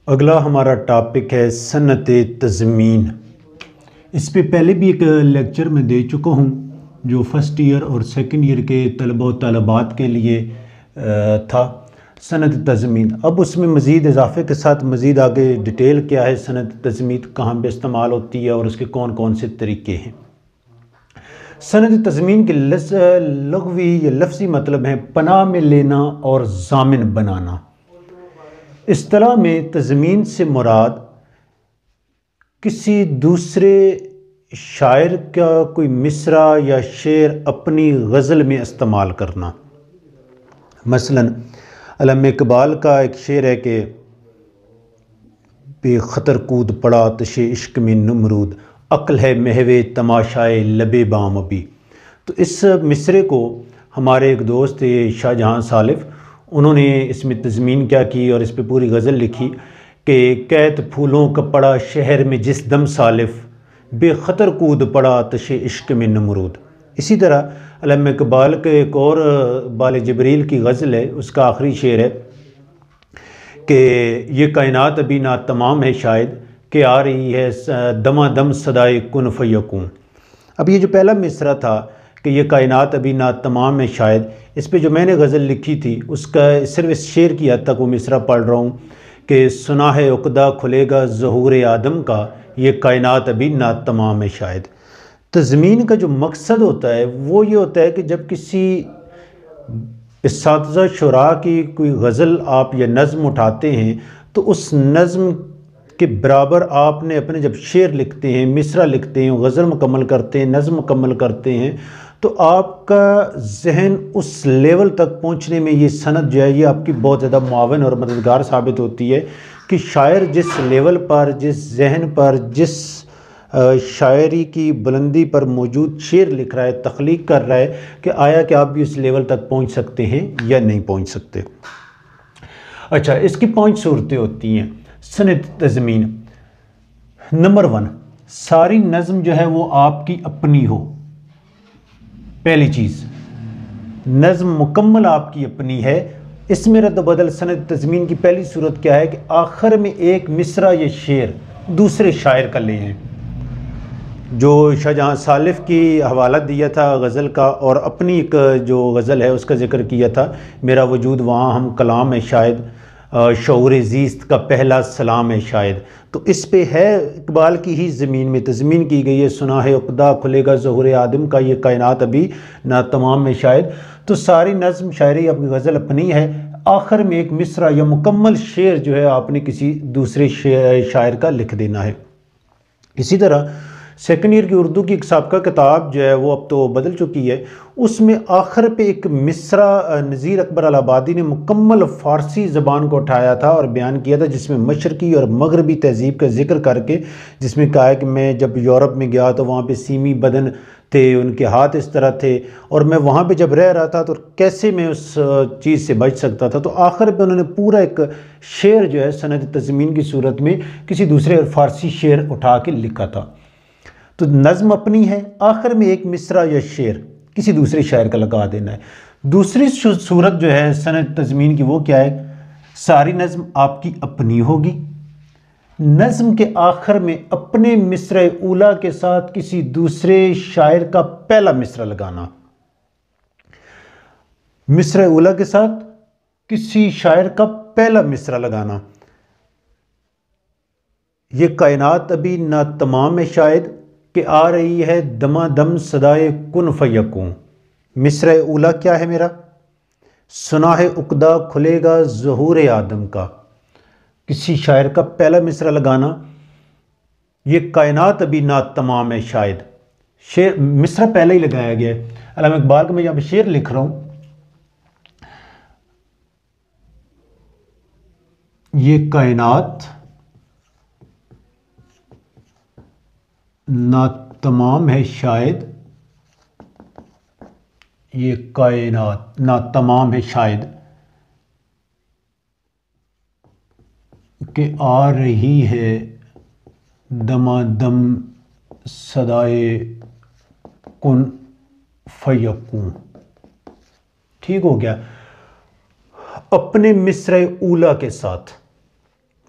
اگلا ہمارا ٹاپک ہے صنعت تضمین۔ اس پہ پہلے بھی ایک لیکچر میں دے چکا ہوں جو فرسٹ ایئر اور سیکنڈ ایئر کے طلبہ و طالبات کے لیے تھا، صنعت تضمین۔ اب اس میں مزید اضافے کے ساتھ مزید آگے ڈیٹیل کیا ہے، صنعت تضمین کہاں پہ استعمال ہوتی ہے اور اس کے کون کون سے طریقے ہیں۔ صنعت تضمین کے لغوی یا لفظی مطلب ہیں پناہ میں لینا اور ضامن بنانا۔ اصطلاح میں تضمین سے مراد کسی دوسرے شاعر کا کوئی مصرع یا شعر اپنی غزل میں استعمال کرنا۔ مثلاً علامہ اقبال کا ایک شعر ہے کہ بے خطر کود پڑا آتش عشق میں نمرود، عقل ہے محو تماشائے لب بام ابھی۔ تو اس مصرعے کو ہمارے ایک دوست تھے شاہ جہاں سالف، انہوں نے اس میں تضمین کیا کی اور اس پہ پوری غزل لکھی کہ قید پھولوں کا پڑا شہر میں جس دم سالف، بے خطر کود پڑا آتش عشق میں نمرود۔ اسی طرح علامہ اقبال کے ایک اور بال جبریل کی غزل ہے، اس کا آخری شعر ہے کہ یہ کائنات ابھی ناتمام ہے شاید، کہ آ رہی ہے دمہ دم صدائے کن فیکون۔ اب یہ جو پہلا مصرع تھا کہ یہ کائنات ابھی ناتمام ہے شاید، اس پہ جو میں نے غزل لکھی تھی اس کا صرف اس شعر کی حد تک وہ مصرع پڑھ رہا ہوں کہ سنا ہے عقدہ کھلے گا ظہور آدم کا، یہ کائنات ابھی ناتمام ہے شاید۔ تضمین کا جو مقصد ہوتا ہے وہ یہ ہوتا ہے کہ جب کسی اساتذہ شعراء کی کوئی غزل آپ یا نظم اٹھاتے ہیں تو اس نظم کے برابر آپ نے اپنے جب شعر لکھتے ہیں، مصرع لکھتے ہیں، غزل مکمل کرتے ہیں، نظم مکمل کرتے ہیں، تو آپ کا ذہن اس لیول تک پہنچنے میں یہ صنعت جو ہے یہ آپ کی بہت زیادہ معاون اور مددگار ثابت ہوتی ہے کہ شاعر جس لیول پر، جس ذہن پر، جس شاعری کی بلندی پر موجود شعر لکھ رہا ہے، تخلیق کر رہا ہے، کہ آیا کہ آپ بھی اس لیول تک پہنچ سکتے ہیں یا نہیں پہنچ سکتے۔ اچھا، اس کی 5 صورتیں ہوتی ہیں صنعت تضمین۔ نمبر 1، ساری نظم جو ہے وہ آپ کی اپنی ہو۔ پہلی چیز، نظم مکمل آپ کی اپنی ہے۔ اس میں رد و بدل صنعت تضمین کی پہلی صورت کیا ہے کہ آخر میں ایک مصرع یا شعر دوسرے شاعر کا لے ہیں۔ جو شاہ جہاں سالف کی حوالہ دیا تھا غزل کا اور اپنی ایک جو غزل ہے اس کا ذکر کیا تھا، میرا وجود وہاں ہم کلام ہے شاید، شعور زیست کا پہلا سلام ہے شاید۔ تو اس پہ ہے اقبال کی ہی زمین میں تضمین کی گئی ہے، سنا ہے عقدہ کھلے گا ظہور آدم کا، یہ کائنات ابھی ناتمام ہے شاید۔ تو ساری نظم شاعری اپنی غزل اپنی ہے، آخر میں ایک مصرع یا مکمل شعر جو ہے آپ نے کسی دوسرے شاعر کا لکھ دینا ہے۔ اسی طرح سیکنڈ ایئر کی اردو کی ایک سابقہ کتاب جو ہے وہ اب تو بدل چکی ہے، اس میں آخر پہ ایک مصرع نذیر اکبر الہ آبادی نے مکمل فارسی زبان کو اٹھایا تھا اور بیان کیا تھا، جس میں مشرقی اور مغربی تہذیب کا ذکر کر کے، جس میں کہا ہے کہ میں جب یورپ میں گیا تو وہاں پہ سیمی بدن تھے، ان کے ہاتھ اس طرح تھے، اور میں وہاں پہ جب رہ رہا تھا تو کیسے میں اس چیز سے بچ سکتا تھا۔ تو آخر پہ انہوں نے پورا ایک شعر جو ہے صنعت تضمین کی صورت میں کسی دوسرے فارسی شعر اٹھا کے لکھا تھا۔ تو نظم اپنی ہے، آخر میں ایک مصرع یا شعر کسی دوسرے شاعر کا لگا دینا ہے۔ دوسری صورت جو ہے صنعت تضمین کی وہ کیا ہے، ساری نظم آپ کی اپنی ہوگی، نظم کے آخر میں اپنے مصرع اولیٰ کے ساتھ کسی دوسرے شاعر کا پہلا مصرع لگانا۔ مصرع اولیٰ کے ساتھ کسی شاعر کا پہلا مصرع لگانا۔ یہ کائنات ابھی ناتمام ہے شاید، کہ آ رہی ہے دمہ دم صدائے کن فیکون۔ مصرع اولیٰ کیا ہے میرا، سنا ہے عقدہ کھلے گا ظہور آدم کا، کسی شاعر کا پہلا مصرع لگانا، یہ کائنات ابھی ناتمام ہے شاید، شعر مصرع پہلے ہی لگایا گیا ہے۔ علامہ اقبال کا میں یہاں پہ شعر لکھ رہا ہوں، یہ کائنات ناتمام ہے شاید، یہ کائنات ناتمام ہے شاید، کہ آ رہی ہے دمہ دم صدائے کن فیکون۔ ٹھیک ہو گیا، اپنے مصرع اولیٰ کے ساتھ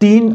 3